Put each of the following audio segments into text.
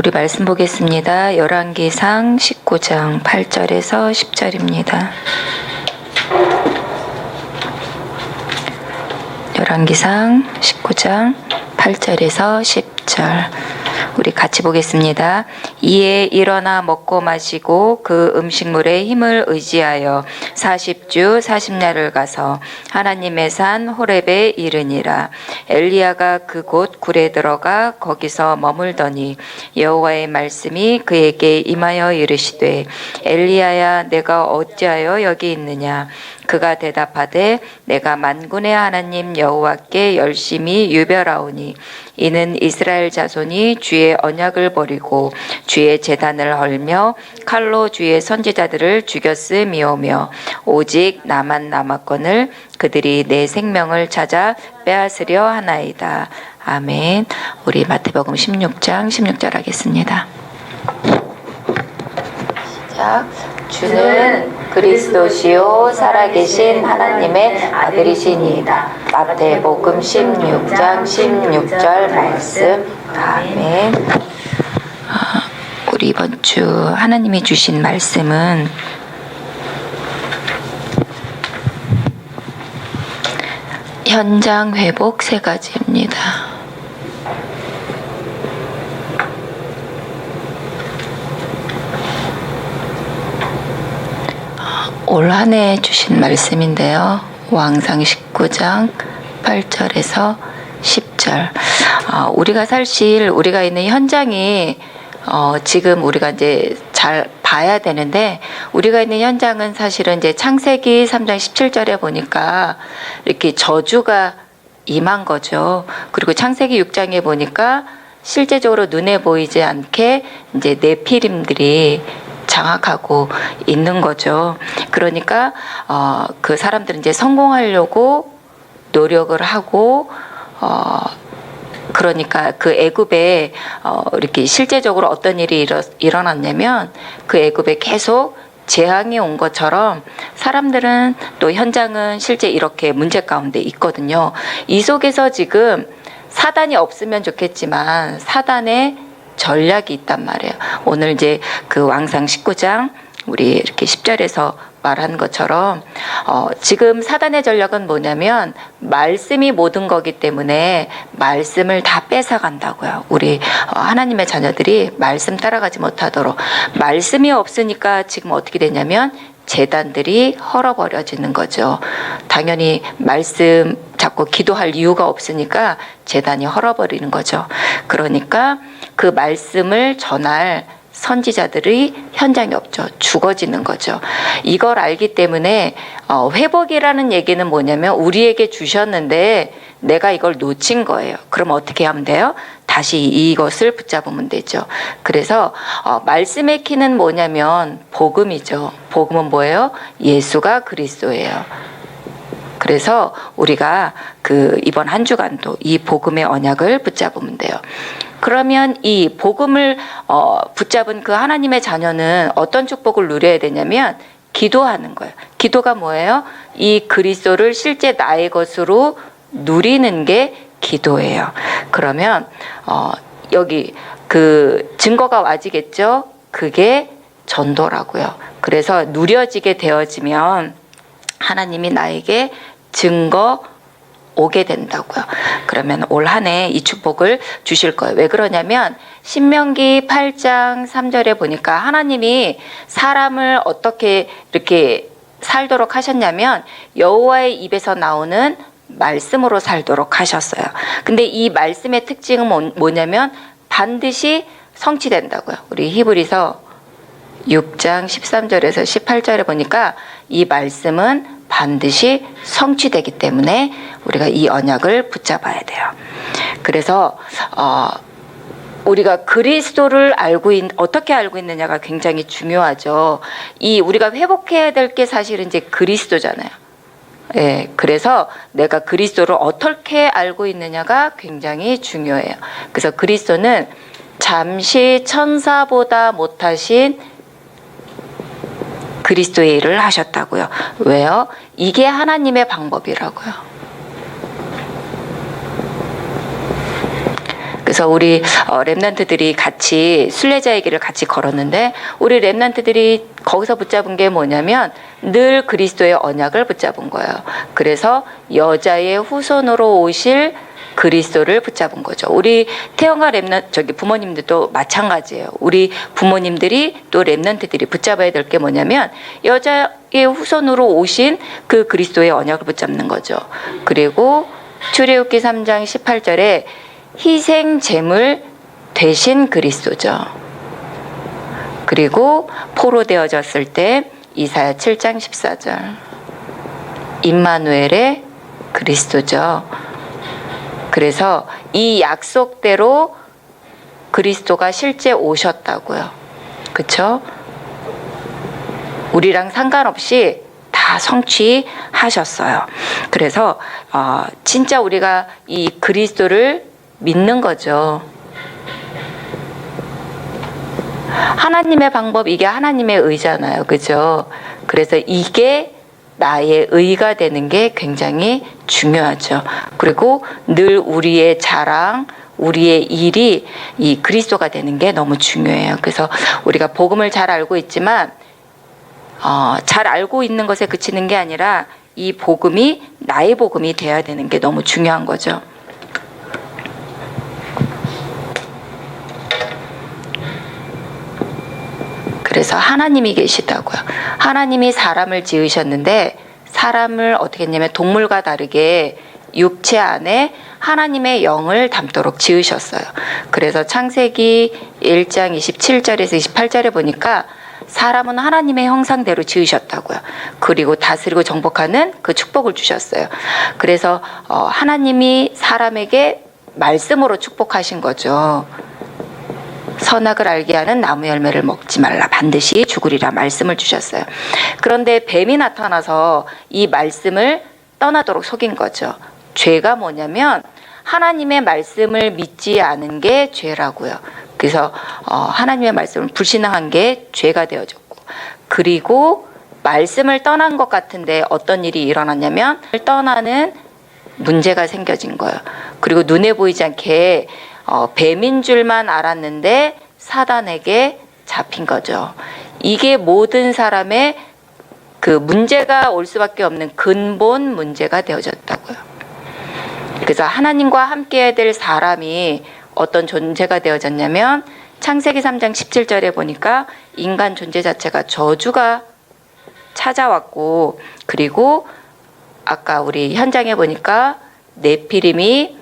우리 말씀 보겠습니다. 열왕기상 19장 8절에서 10절입니다. 열왕기상 19장 8절에서 10절 우리 같이 보겠습니다. 이에 일어나 먹고 마시고 그 음식물의 힘을 의지하여 40주 40야를 가서 하나님의 산 호렙에 이르니라. 엘리야가 그곳 굴에 들어가 거기서 머물더니 여호와의 말씀이 그에게 임하여 이르시되 엘리야야 내가 어찌하여 여기 있느냐. 그가 대답하되 내가 만군의 하나님 여호와께 열심히 유별하오니 이는 이스라엘 자손이 주의 언약을 버리고 주의 제단을 헐며 칼로 주의 선지자들을 죽였음이오며 오직 나만 남았거늘 그들이 내 생명을 찾아 빼앗으려 하나이다. 아멘. 우리 마태복음 16장 16절 하겠습니다. 시작. 주는 그리스도시요 살아계신 하나님의 아들이시니이다. 마태복음 16장 16절 말씀. 아멘. 우리 이번 주 하나님이 주신 말씀은 현장 회복 3가지입니다. 올 한 해 주신 말씀인데요. 왕상 19장 8절에서 10절. 우리가 사실 우리가 있는 현장이 지금 우리가 이제 잘 봐야 되는데 우리가 있는 현장은 사실은 이제 창세기 3장 17절에 보니까 이렇게 저주가 임한 거죠. 그리고 창세기 6장에 보니까 실제적으로 눈에 보이지 않게 이제 네피림들이 장악하고 있는 거죠. 그러니까 그 사람들은 이제 성공하려고 노력을 하고 그러니까 그 애굽에 이렇게 실제적으로 어떤 일이 일어났냐면 그 애굽에 계속 재앙이 온 것처럼 사람들은 또 현장은 실제 이렇게 문제 가운데 있거든요. 이 속에서 지금 사단이 없으면 좋겠지만 사단의 전략이 있단 말이에요. 오늘 이제 그 왕상 19장 우리 이렇게 10절에서 말한 것처럼 지금 사단의 전략은 뭐냐면 말씀이 모든 거기 때문에 말씀을 다 뺏어간다고요. 우리 하나님의 자녀들이 말씀 따라가지 못하도록. 말씀이 없으니까 지금 어떻게 되냐면 제단들이 헐어버려지는 거죠. 당연히 말씀 잡고 기도할 이유가 없으니까 제단이 헐어버리는 거죠. 그러니까 그 말씀을 전할 선지자들이 현장에 없죠. 죽어지는 거죠. 이걸 알기 때문에 회복이라는 얘기는 뭐냐면 우리에게 주셨는데 내가 이걸 놓친 거예요. 그럼 어떻게 하면 돼요? 다시 이것을 붙잡으면 되죠. 그래서 말씀의 키는 뭐냐면 복음이죠. 복음은 뭐예요? 예수가 그리스도예요. 그래서 우리가 이번 한 주간도 이 복음의 언약을 붙잡으면 돼요. 그러면 이 복음을 붙잡은 그 하나님의 자녀는 어떤 축복을 누려야 되냐면 기도하는 거예요. 기도가 뭐예요? 이 그리스도를 실제 나의 것으로 누리는 게 기도예요. 그러면 여기 그 증거가 와지겠죠? 그게 전도라고요. 그래서 누려지게 되어지면 하나님이 나에게 증거 오게 된다고요. 그러면 올 한 해 이 축복을 주실 거예요. 왜 그러냐면 신명기 8장 3절에 보니까 하나님이 사람을 어떻게 이렇게 살도록 하셨냐면 여호와의 입에서 나오는 말씀으로 살도록 하셨어요. 근데 이 말씀의 특징은 뭐냐면 반드시 성취된다고요. 우리 히브리서 6장 13절에서 18절에 보니까 이 말씀은 반드시 성취되기 때문에 우리가 이 언약을 붙잡아야 돼요. 그래서 우리가 그리스도를 어떻게 알고 있느냐가 굉장히 중요하죠. 우리가 회복해야 될 게 사실은 이제 그리스도잖아요. 예, 그래서 내가 그리스도를 어떻게 알고 있느냐가 굉장히 중요해요. 그래서 그리스도는 잠시 천사보다 못하신 그리스도의 일을 하셨다고요. 왜요? 이게 하나님의 방법이라고요. 그래서 우리 랩런트들이 같이 순례자의 길을 같이 걸었는데 우리 랩런트들이 거기서 붙잡은 게 뭐냐면 늘 그리스도의 언약을 붙잡은 거예요. 그래서 여자의 후손으로 오실 그리스도를 붙잡은 거죠. 우리 태영과 랩넌트 부모님들도 마찬가지예요. 우리 부모님들이 또 랩넌트들이 붙잡아야 될 게 뭐냐면 여자의 후손으로 오신 그 그리스도의 언약을 붙잡는 거죠. 그리고 출애굽기 3장 18절에 희생 제물 되신 그리스도죠. 그리고 포로되어졌을 때 이사야 7장 14절 임마누엘의 그리스도죠. 그래서 이 약속대로 그리스도가 실제 오셨다고요. 그렇죠? 우리랑 상관없이 다 성취하셨어요. 그래서 진짜 우리가 이 그리스도를 믿는 거죠. 하나님의 방법, 이게 하나님의 의잖아요. 그죠? 그래서 이게 나의 의가 되는 게 굉장히 중요하죠. 그리고 늘 우리의 자랑, 우리의 일이 이 그리스도가 되는 게 너무 중요해요. 그래서 우리가 복음을 잘 알고 있지만 잘 알고 있는 것에 그치는 게 아니라 이 복음이 나의 복음이 돼야 되는 게 너무 중요한 거죠. 그래서 하나님이 계시다고요. 하나님이 사람을 지으셨는데 사람을 어떻게 했냐면 동물과 다르게 육체 안에 하나님의 영을 담도록 지으셨어요. 그래서 창세기 1장 27절에서 28절에 보니까 사람은 하나님의 형상대로 지으셨다고요. 그리고 다스리고 정복하는 그 축복을 주셨어요. 그래서 하나님이 사람에게 말씀으로 축복하신 거죠. 선악을 알게 하는 나무 열매를 먹지 말라, 반드시 죽으리라 말씀을 주셨어요. 그런데 뱀이 나타나서 이 말씀을 떠나도록 속인 거죠. 죄가 뭐냐면 하나님의 말씀을 믿지 않은 게 죄라고요. 그래서 하나님의 말씀을 불신앙한 게 죄가 되어졌고, 그리고 말씀을 떠난 것 같은데 어떤 일이 일어났냐면 떠나는 문제가 생겨진 거예요. 그리고 눈에 보이지 않게 뱀인 줄만 알았는데 사단에게 잡힌 거죠. 이게 모든 사람의 그 문제가 올 수밖에 없는 근본 문제가 되어졌다고요. 그래서 하나님과 함께 해야 될 사람이 어떤 존재가 되어졌냐면 창세기 3장 17절에 보니까 인간 존재 자체가 저주가 찾아왔고, 그리고 아까 우리 현장에 보니까 네피림이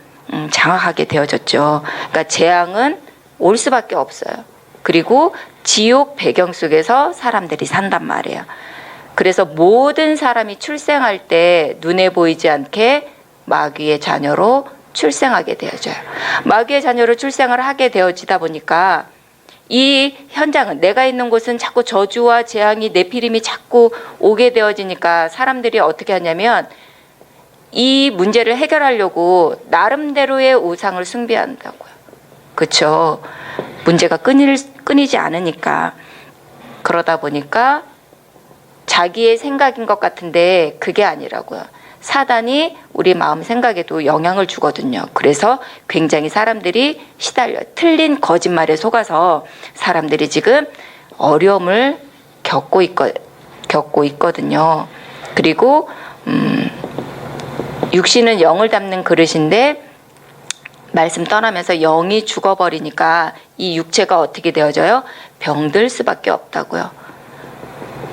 장악하게 되어졌죠. 그러니까 재앙은 올 수밖에 없어요. 그리고 지옥 배경 속에서 사람들이 산단 말이에요. 그래서 모든 사람이 출생할 때 눈에 보이지 않게 마귀의 자녀로 출생하게 되어져요. 마귀의 자녀로 출생을 하게 되어지다 보니까 이 현장은, 내가 있는 곳은 자꾸 저주와 재앙이, 네피림이 자꾸 오게 되어지니까 사람들이 어떻게 하냐면 이 문제를 해결하려고 나름대로의 우상을 숭배한다고요. 그렇죠? 문제가 끊이지 않으니까. 그러다 보니까 자기의 생각인 것 같은데 그게 아니라고요. 사단이 우리 마음 생각에도 영향을 주거든요. 그래서 굉장히 사람들이 시달려요. 틀린 거짓말에 속아서 사람들이 지금 어려움을 겪고 있거든요. 그리고 육신은 영을 담는 그릇인데 말씀 떠나면서 영이 죽어버리니까 이 육체가 어떻게 되어져요? 병들 수밖에 없다고요.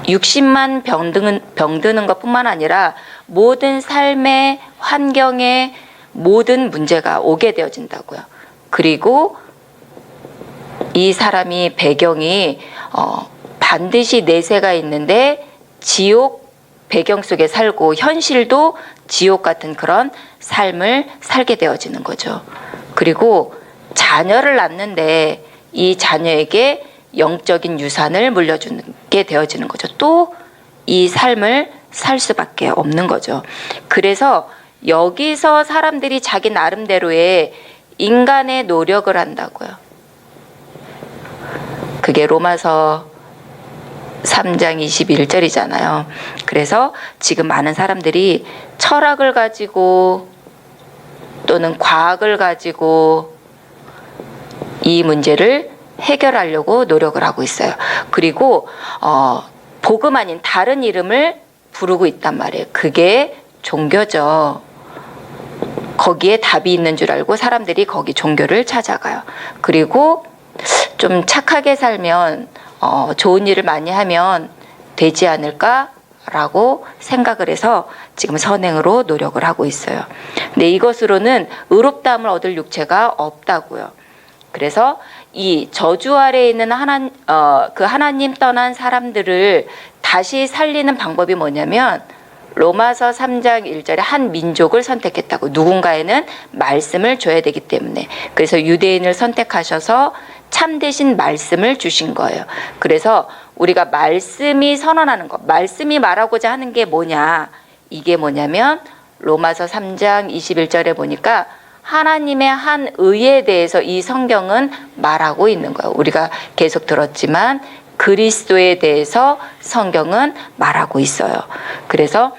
육신만 병드는 것뿐만 아니라 모든 삶의 환경에 모든 문제가 오게 되어진다고요. 그리고 이 사람이 배경이 반드시 내세가 있는데 지옥 배경 속에 살고 현실도 지옥 같은 그런 삶을 살게 되어지는 거죠. 그리고 자녀를 낳는데 이 자녀에게 영적인 유산을 물려주게 되어지는 거죠. 또 이 삶을 살 수밖에 없는 거죠. 그래서 여기서 사람들이 자기 나름대로의 인간의 노력을 한다고요. 그게 로마서 3장 21절이잖아요. 그래서 지금 많은 사람들이 철학을 가지고 또는 과학을 가지고 이 문제를 해결하려고 노력을 하고 있어요. 그리고 복음 아닌 다른 이름을 부르고 있단 말이에요. 그게 종교죠. 거기에 답이 있는 줄 알고 사람들이 거기 종교를 찾아가요. 그리고 좀 착하게 살면 좋은 일을 많이 하면 되지 않을까라고 생각을 해서 지금 선행으로 노력을 하고 있어요. 근데 이것으로는 의롭다함을 얻을 육체가 없다고요. 그래서 이 저주 아래에 있는 하나님 떠난 사람들을 다시 살리는 방법이 뭐냐면 로마서 3장 1절에 한 민족을 선택했다고. 누군가에는 말씀을 줘야 되기 때문에. 그래서 유대인을 선택하셔서 참되신 말씀을 주신 거예요. 그래서 우리가 말씀이 선언하는 것, 말씀이 말하고자 하는 게 뭐냐, 이게 뭐냐면 로마서 3장 21절에 보니까 하나님의 한 의에 대해서 이 성경은 말하고 있는 거예요. 우리가 계속 들었지만 그리스도에 대해서 성경은 말하고 있어요. 그래서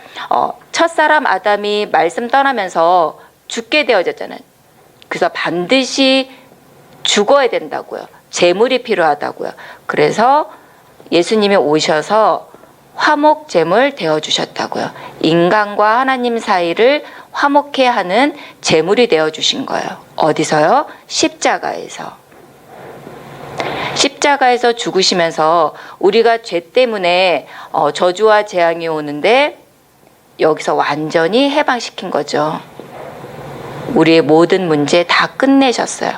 첫사람 아담이 말씀 떠나면서 죽게 되어졌잖아요. 그래서 반드시 죽어야 된다고요. 제물이 필요하다고요. 그래서 예수님이 오셔서 화목 제물 되어 주셨다고요. 인간과 하나님 사이를 화목해 하는 제물이 되어 주신 거예요. 어디서요? 십자가에서. 십자가에서 죽으시면서 우리가 죄 때문에 저주와 재앙이 오는데 여기서 완전히 해방시킨 거죠. 우리의 모든 문제 다 끝내셨어요.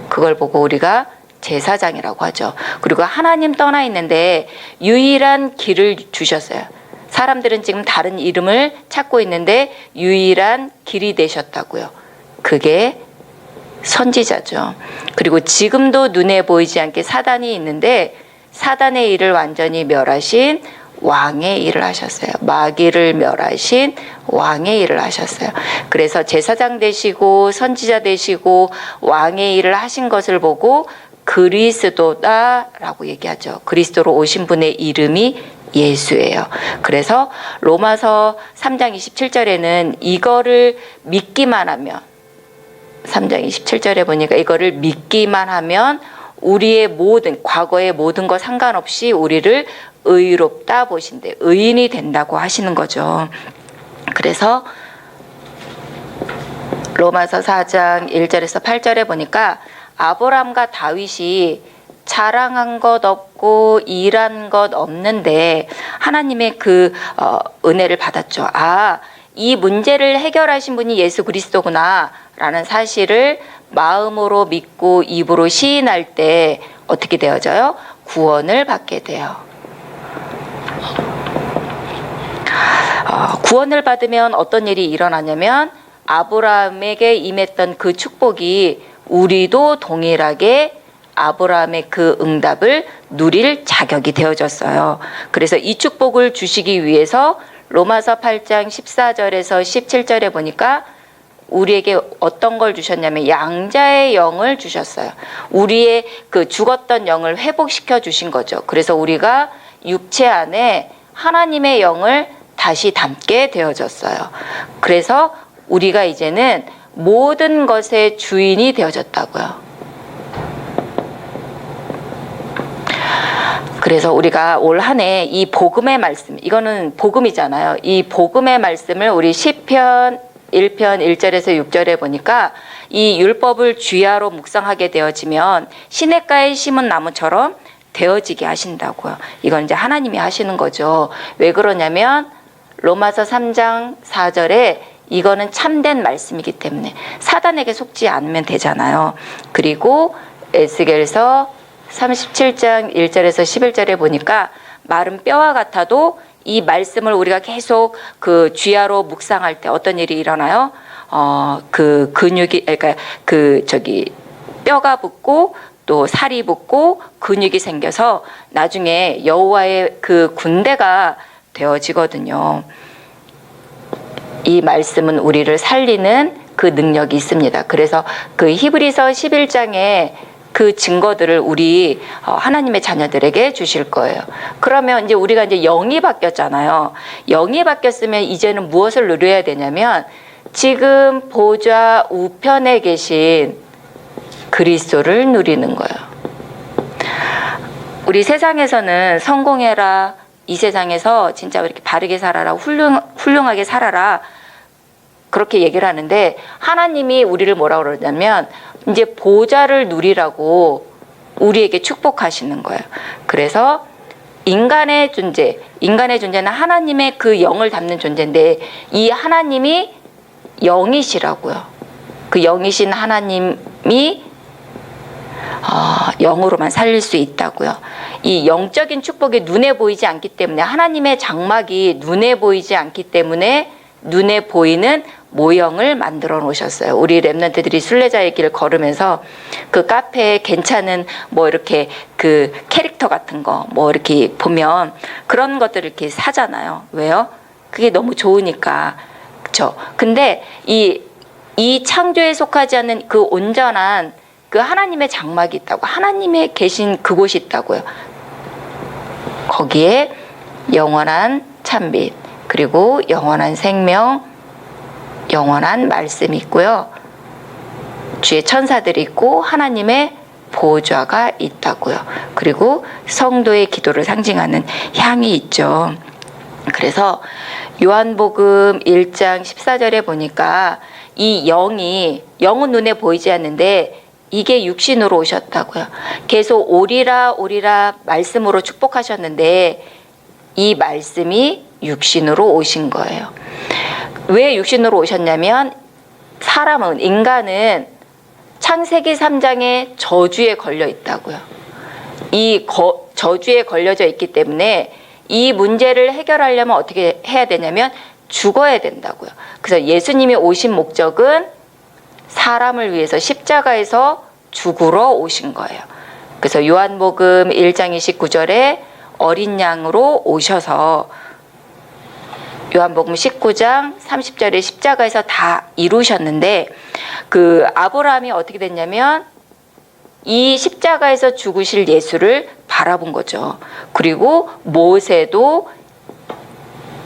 그걸 보고 우리가 제사장이라고 하죠. 그리고 하나님 떠나 있는데 유일한 길을 주셨어요. 사람들은 지금 다른 이름을 찾고 있는데 유일한 길이 되셨다고요. 그게 선지자죠. 그리고 지금도 눈에 보이지 않게 사단이 있는데 사단의 일을 완전히 멸하신 왕의 일을 하셨어요. 마귀를 멸하신 왕의 일을 하셨어요. 그래서 제사장 되시고 선지자 되시고 왕의 일을 하신 것을 보고 그리스도다라고 얘기하죠. 그리스도로 오신 분의 이름이 예수예요. 그래서 로마서 3장 27절에는 이거를 믿기만 하면 3장 27절에 보니까 이거를 믿기만 하면 우리의 모든 과거의 모든 것 상관없이 우리를 의롭다 보신대. 의인이 된다고 하시는 거죠. 그래서 로마서 4장 1절에서 8절에 보니까 아브라함과 다윗이 자랑한 것 없고 일한 것 없는데 하나님의 그 은혜를 받았죠. 이 문제를 해결하신 분이 예수 그리스도구나 라는 사실을 마음으로 믿고 입으로 시인할 때 어떻게 되어져요? 구원을 받게 돼요. 구원을 받으면 어떤 일이 일어나냐면 아브라함에게 임했던 그 축복이 우리도 동일하게 아브라함의 그 응답을 누릴 자격이 되어졌어요. 그래서 이 축복을 주시기 위해서 로마서 8장 14절에서 17절에 보니까 우리에게 어떤 걸 주셨냐면 양자의 영을 주셨어요. 우리의 그 죽었던 영을 회복시켜 주신 거죠. 그래서 우리가 육체 안에 하나님의 영을 다시 담게 되어졌어요. 그래서 우리가 이제는 모든 것의 주인이 되어졌다고요. 그래서 우리가 올 한 해 이 복음의 말씀, 이거는 복음이잖아요. 이 복음의 말씀을 우리 시편 1편 1절에서 6절에 보니까 이 율법을 주야로 묵상하게 되어지면 시냇가에 심은 나무처럼 되어지게 하신다고요. 이건 이제 하나님이 하시는 거죠. 왜 그러냐면 로마서 3장 4절에 이거는 참된 말씀이기 때문에 사단에게 속지 않으면 되잖아요. 그리고 에스겔서 37장 1절에서 11절에 보니까 마른 뼈와 같아도 이 말씀을 우리가 계속 그 주야로 묵상할 때 어떤 일이 일어나요? 그 근육이, 그러니까 뼈가 붙고 또 살이 붙고 근육이 생겨서 나중에 여호와의 그 군대가 되어지거든요. 이 말씀은 우리를 살리는 그 능력이 있습니다. 그래서 그 히브리서 11장에 그 증거들을 우리 하나님의 자녀들에게 주실 거예요. 그러면 이제 우리가 이제 영이 바뀌었잖아요. 영이 바뀌었으면 이제는 무엇을 누려야 되냐면 지금 보좌 우편에 계신 그리스도를 누리는 거예요. 우리 세상에서는 성공해라, 이 세상에서 진짜 이렇게 바르게 살아라, 훌륭하게 살아라, 그렇게 얘기를 하는데, 하나님이 우리를 뭐라고 그러냐면 이제 보좌를 누리라고 우리에게 축복하시는 거예요. 그래서 인간의 존재는 하나님의 그 영을 담는 존재인데, 이 하나님이 영이시라고요. 그 영이신 하나님이 영으로만 살릴 수 있다고요. 이 영적인 축복이 눈에 보이지 않기 때문에, 하나님의 장막이 눈에 보이지 않기 때문에 눈에 보이는 모형을 만들어 놓으셨어요. 우리 랩런트들이 순례자의 길 걸으면서 그 카페에 괜찮은 뭐 이렇게 그 캐릭터 같은 거 뭐 이렇게 보면 그런 것들을 이렇게 사잖아요. 왜요? 그게 너무 좋으니까. 그렇죠? 근데 이 창조에 속하지 않는 그 온전한 그 하나님의 장막이 있다고, 하나님의 계신 그곳이 있다고요. 거기에 영원한 찬빛, 그리고 영원한 생명, 영원한 말씀이 있고요. 주의 천사들이 있고 하나님의 보좌가 있다고요. 그리고 성도의 기도를 상징하는 향이 있죠. 그래서 요한복음 1장 14절에 보니까 이 영은 눈에 보이지 않는데 이게 육신으로 오셨다고요. 계속 오리라 오리라 말씀으로 축복하셨는데 이 말씀이 육신으로 오신 거예요. 왜 육신으로 오셨냐면, 인간은 창세기 3장의 저주에 걸려 있다고요. 이 저주에 걸려져 있기 때문에 이 문제를 해결하려면 어떻게 해야 되냐면 죽어야 된다고요. 그래서 예수님이 오신 목적은 사람을 위해서 십자가에서 죽으러 오신 거예요. 그래서 요한복음 1장 29절에 어린 양으로 오셔서 요한복음 19장 30절에 십자가에서 다 이루셨는데, 그 아브라함이 어떻게 됐냐면 이 십자가에서 죽으실 예수를 바라본 거죠. 그리고 모세도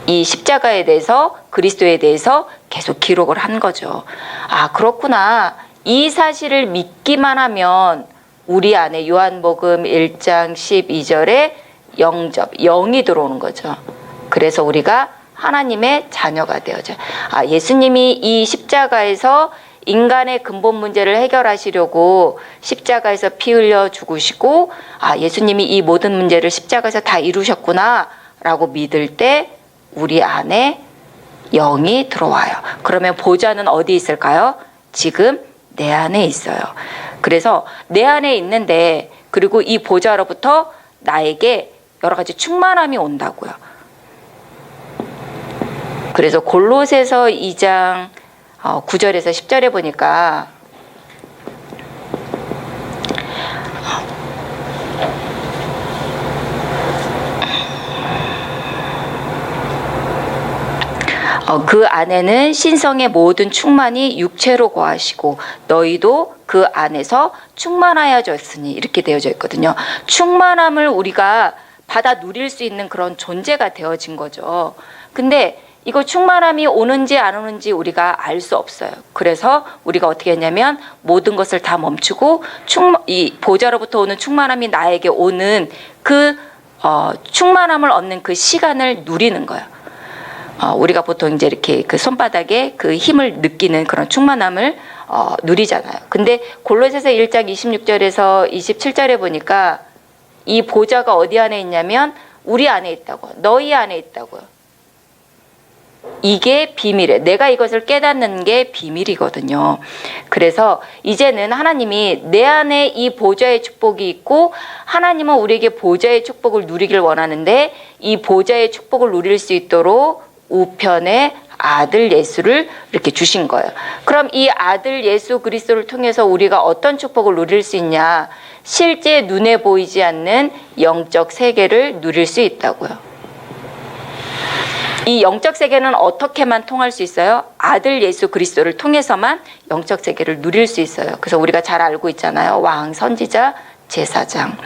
이 십자가에 대해서, 그리스도에 대해서 계속 기록을 한 거죠. 아, 그렇구나. 이 사실을 믿기만 하면 우리 안에 요한복음 1장 12절에 영이 들어오는 거죠. 그래서 우리가 하나님의 자녀가 되어져. 예수님이 이 십자가에서 인간의 근본 문제를 해결하시려고 십자가에서 피 흘려 죽으시고, 예수님이 이 모든 문제를 십자가에서 다 이루셨구나 라고 믿을 때 우리 안에 영이 들어와요. 그러면 보좌는 어디 있을까요? 지금 내 안에 있어요. 그래서 내 안에 있는데, 그리고 이 보좌로부터 나에게 여러 가지 충만함이 온다고요. 그래서 골로새서 2장 9절에서 10절에 보니까 그 안에는 신성의 모든 충만이 육체로 거하시고 너희도 그 안에서 충만하여졌으니, 이렇게 되어져 있거든요. 충만함을 우리가 받아 누릴 수 있는 그런 존재가 되어진 거죠. 근데 이거 충만함이 오는지 안 오는지 우리가 알 수 없어요. 그래서 우리가 어떻게 했냐면 모든 것을 다 멈추고 이 보좌로부터 오는 충만함이 나에게 오는 그 충만함을 얻는 그 시간을 누리는 거예요. 우리가 보통 이제 이렇게 그 손바닥에 그 힘을 느끼는 그런 충만함을 누리잖아요. 근데 골로새서 1장 26절에서 27절에 보니까 이 보좌가 어디 안에 있냐면 우리 안에 있다고, 너희 안에 있다고요. 이게 비밀이에요. 내가 이것을 깨닫는 게 비밀이거든요. 그래서 이제는 하나님이 내 안에 이 보좌의 축복이 있고, 하나님은 우리에게 보좌의 축복을 누리길 원하는데, 이 보좌의 축복을 누릴 수 있도록 우편에 아들 예수를 이렇게 주신 거예요. 그럼 이 아들 예수 그리스도를 통해서 우리가 어떤 축복을 누릴 수 있냐? 실제 눈에 보이지 않는 영적 세계를 누릴 수 있다고요. 이 영적 세계는 어떻게만 통할 수 있어요? 아들 예수 그리스도를 통해서만 영적 세계를 누릴 수 있어요. 그래서 우리가 잘 알고 있잖아요. 왕, 선지자, 제사장.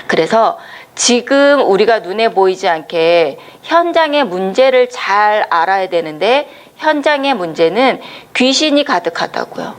그래서 지금 우리가 눈에 보이지 않게 현장의 문제를 잘 알아야 되는데, 현장의 문제는 귀신이 가득하다고요.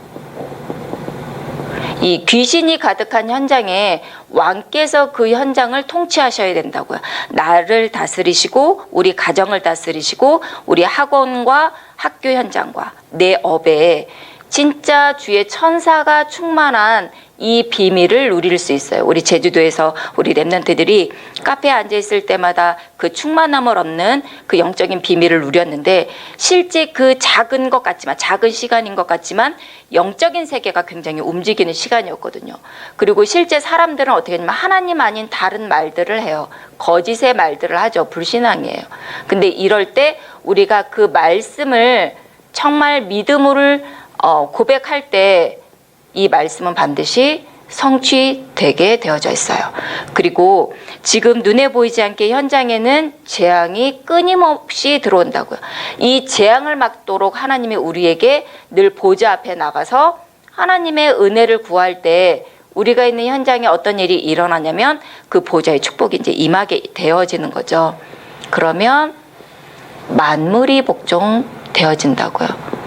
이 귀신이 가득한 현장에 왕께서 그 현장을 통치하셔야 된다고요. 나를 다스리시고 우리 가정을 다스리시고 우리 학원과 학교 현장과 내 업에 진짜 주의 천사가 충만한 이 비밀을 누릴 수 있어요. 우리 제주도에서 우리 랩런트들이 카페에 앉아 있을 때마다 그 충만함을 얻는 그 영적인 비밀을 누렸는데, 실제 그 작은 것 같지만, 작은 시간인 것 같지만 영적인 세계가 굉장히 움직이는 시간이었거든요. 그리고 실제 사람들은 어떻게 하냐면 하나님 아닌 다른 말들을 해요. 거짓의 말들을 하죠. 불신앙이에요. 근데 이럴 때 우리가 그 말씀을 정말 믿음으로 고백할 때 이 말씀은 반드시 성취되게 되어져 있어요. 그리고 지금 눈에 보이지 않게 현장에는 재앙이 끊임없이 들어온다고요. 이 재앙을 막도록 하나님이 우리에게 늘 보좌 앞에 나가서 하나님의 은혜를 구할 때 우리가 있는 현장에 어떤 일이 일어나냐면 그 보좌의 축복이 이제 임하게 되어지는 거죠. 그러면 만물이 복종되어진다고요.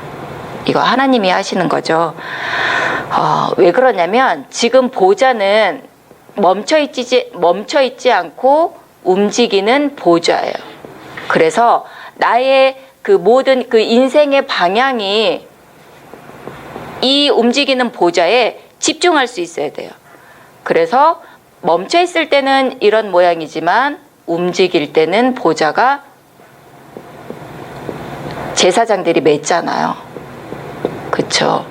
이거 하나님이 하시는 거죠. 왜 그러냐면 지금 보좌는 멈춰있지 않고 움직이는 보좌예요. 그래서 나의 그 모든 그 인생의 방향이 이 움직이는 보좌에 집중할 수 있어야 돼요. 그래서 멈춰있을 때는 이런 모양이지만 움직일 때는 보좌가 제사장들이 맺잖아요. 그쵸?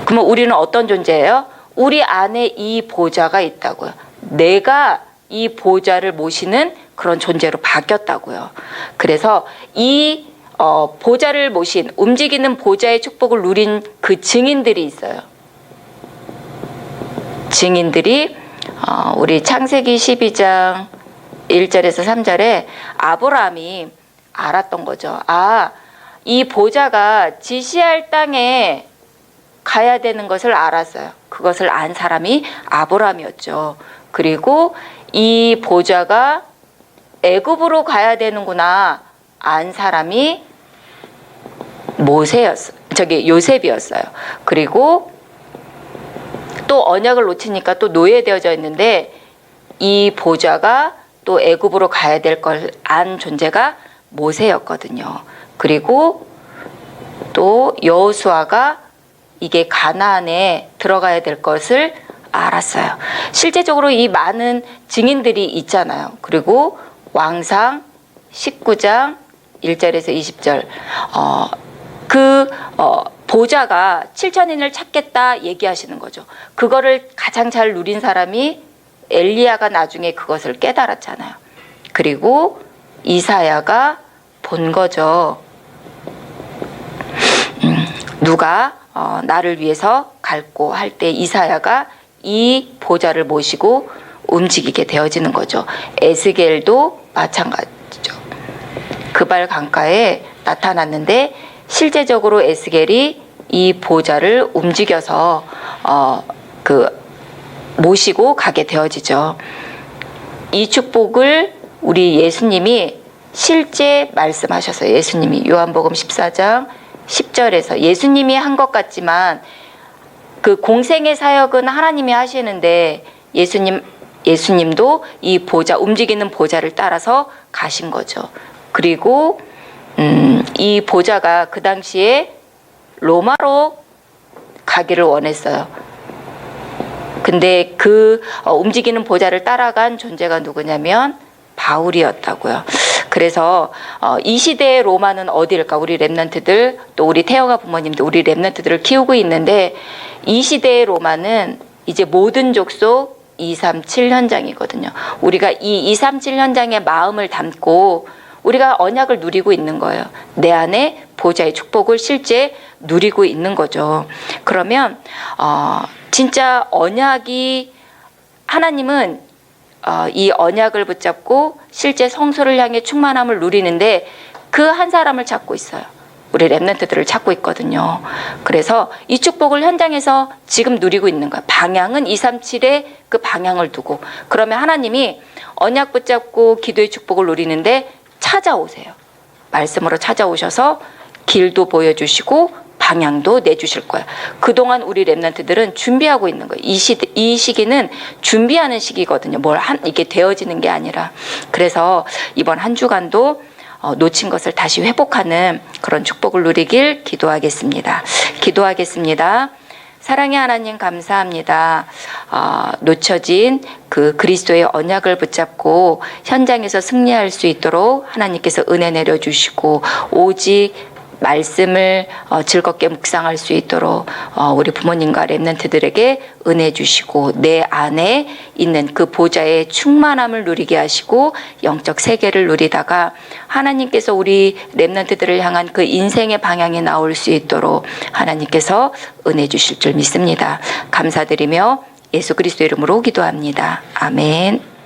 그러면 우리는 어떤 존재예요? 우리 안에 이 보좌가 있다고요. 내가 이 보좌를 모시는 그런 존재로 바뀌었다고요. 그래서 이 보좌를 모신, 움직이는 보좌의 축복을 누린 그 증인들이 있어요. 증인들이 우리 창세기 12장 1절에서 3절에 아브라함이 알았던 거죠. 이 보좌가 지시할 땅에 가야 되는 것을 알았어요. 그것을 안 사람이 아브라함이었죠. 그리고 이 보좌가 애굽으로 가야 되는구나 안 사람이 요셉이었어요. 그리고 또 언약을 놓치니까 또 노예되어져 있는데 이 보좌가 또 애굽으로 가야 될 걸 안 존재가 모세였거든요. 그리고 또 여호수아가 이게 가나안에 들어가야 될 것을 알았어요. 실제적으로 이 많은 증인들이 있잖아요. 그리고 왕상 19장 1절에서 20절 보좌가 7천인을 찾겠다 얘기하시는 거죠. 그거를 가장 잘 누린 사람이 엘리야가 나중에 그것을 깨달았잖아요. 그리고 이사야가 본 거죠. 누가 나를 위해서 갈고 할 때 이사야가 이 보좌를 모시고 움직이게 되어지는 거죠. 에스겔도 마찬가지죠. 그발 강가에 나타났는데 실제적으로 에스겔이 이 보좌를 움직여서 모시고 가게 되어지죠. 이 축복을 우리 예수님이 실제 말씀하셨어요. 예수님이 요한복음 14장 10절에서 예수님이 한 것 같지만 그 공생의 사역은 하나님이 하시는데 예수님도 이 보좌, 움직이는 보좌를 따라서 가신 거죠. 그리고 이 보좌가 그 당시에 로마로 가기를 원했어요. 근데 그 움직이는 보좌를 따라간 존재가 누구냐면 바울이었다고요. 그래서 이 시대의 로마는 어디일까? 우리 랩런트들, 또 우리 태영아 부모님도 우리 랩런트들을 키우고 있는데 이 시대의 로마는 이제 모든 족속 237 현장이거든요. 우리가 이 237 현장의 마음을 담고 우리가 언약을 누리고 있는 거예요. 내 안에 보좌의 축복을 실제 누리고 있는 거죠. 그러면 진짜 언약이, 하나님은 이 언약을 붙잡고 실제 성소를 향해 충만함을 누리는데 그 한 사람을 찾고 있어요. 우리 랩런트들을 찾고 있거든요. 그래서 이 축복을 현장에서 지금 누리고 있는 거야. 방향은 237의 그 방향을 두고. 그러면 하나님이 언약 붙잡고 기도의 축복을 누리는데 찾아오세요. 말씀으로 찾아오셔서 길도 보여주시고 방향도 내주실 거야. 그동안 우리 랩런트들은 준비하고 있는 거예요. 이 시기는 준비하는 시기거든요. 이게 되어지는 게 아니라. 그래서 이번 한 주간도 놓친 것을 다시 회복하는 그런 축복을 누리길 기도하겠습니다. 기도하겠습니다. 사랑의 하나님 감사합니다. 놓쳐진 그 그리스도의 언약을 붙잡고 현장에서 승리할 수 있도록 하나님께서 은혜 내려주시고 오직 말씀을 즐겁게 묵상할 수 있도록 우리 부모님과 랩런트들에게 은혜 주시고 내 안에 있는 그 보좌의 충만함을 누리게 하시고 영적 세계를 누리다가 하나님께서 우리 랩런트들을 향한 그 인생의 방향이 나올 수 있도록 하나님께서 은혜 주실 줄 믿습니다. 감사드리며 예수 그리스도 이름으로 기도합니다. 아멘.